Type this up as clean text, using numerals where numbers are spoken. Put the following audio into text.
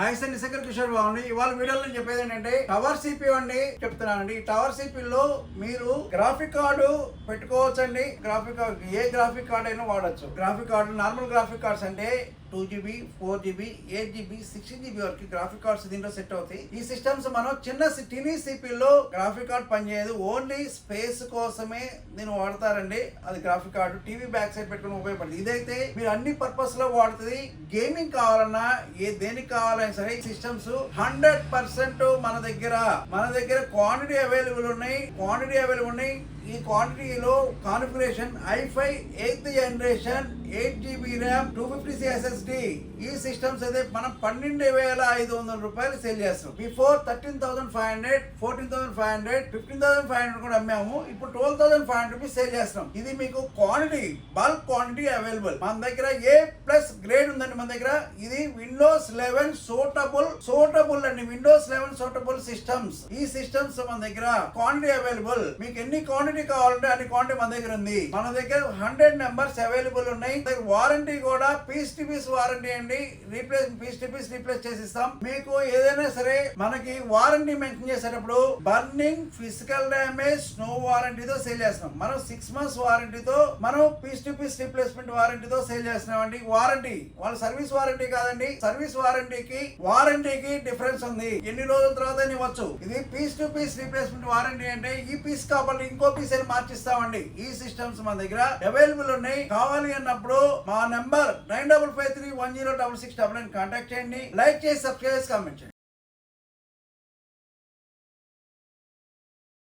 Hi sir నిశంకర్ Kishore బాగుంది. ఇవాళ వీడియోలో చెప్పేది ఏంటంటే టవర్ సిపియు అండి చెప్తున్నానండి. ఈ టవర్ సిపియులో మీరు గ్రాఫిక్ కార్డు పెట్టుకోవచ్చండి. గ్రాఫిక్ కార్డు ఏ గ్రాఫిక్ కార్డ్ అయినా వాడచ్చు. Graphic card normal graphic cards అంటే 2GB, 4GB, 8GB, 16GB వరకు గ్రాఫిక్ కార్డ్స్ దీంట్లో సెట్ అవుతాయి. ఈ సిస్టమ్స్ మనం చిన్న టీనీ సిపిలో గ్రాఫిక్ కార్డ్ పనిచేయదు, ఓన్లీ స్పేస్ కోసమే నేను వాడతారండి. అది graphic card TV back side పెట్టుకుని ఉపయోగపడుతుంది. ఇదైతే మీరు అన్ని పర్పస్ లో వాడుతుంది. గేమింగ్ కావాలన్నా దేనికి కావాలన్నా సరే సిస్టమ్స్ 100% మన దగ్గర క్వాంటిటీ అవైలబుల్ ఉన్నాయి. ఈ క్వాంటిటీలో configuration i5 8th generation 8GB RAM 256 SSD ఈ సిస్టమ్స్ అయితే మనం 12,500 రూపాయలు సేల్ చేస్తాం. బిఫోర్ 13,500, 14,500, 15,500 కూడా అమ్మాము. ఇప్పుడు 12,500 రూపీస్ సేల్ చేస్తాం. ఇది మీకు క్వాంటిటీ బల్క్ క్వాంటిటీ అవైలబుల్. మన దగ్గర A+ గ్రేడ్ ఉందండి. మన దగ్గర ఇది విండోస్ 11 సూటబుల్ అండి. Windows 11 suitable systems. ఈ సిస్టమ్స్ మన దగ్గర క్వాంటిటీ అవైలబుల్. మీకు ఎన్ని క్వాంటిటీ కావాలంటే అన్ని క్వాంటిటీ మన దగ్గర ఉంది. మన దగ్గర 100 నెంబర్స్ అవైలబుల్ ఉన్నాయి. వారంటీ కూడా పీస్ టు పీస్ వారంటీ అండి. పీస్ టు పీస్ రీప్లేస్ చేసిస్తాం. మీకు ఏదైనా సరే మనకి వారంటీ మెన్షన్ చేసేటప్పుడు బర్నింగ్, ఫిజికల్ డ్యామేజ్, స్నో వారంటీతో సేల్ చేస్తున్నాం. మనం 6 months వారంటీతో మనం పీస్ టు పీస్ రీప్లేస్మెంట్ వారంటీతో సేల్ చేస్తున్నాం అండి. వారంటీ వాళ్ళ సర్వీస్ వారంటీ కాదండి. సర్వీస్ వారంటీకి డిఫరెన్స్ ఉంది. ఎన్ని రోజుల తర్వాత ఇవ్వచ్చు. ఇది piece to piece replacement warranty అంటే ఈ పీస్ కాబట్టి ఇంకో పీస్ అని మార్చిస్తామండి. ఈ సిస్టమ్స్ మన దగ్గర అవైలబుల్ ఉన్నాయి. కావాలి అన్నప్పుడు మా నెంబర్ 9553106699 కాంటాక్ట్ చేయండి. లైక్ చేసి సబ్స్క్రైబ్ చేసి కామెంట్ చేయండి.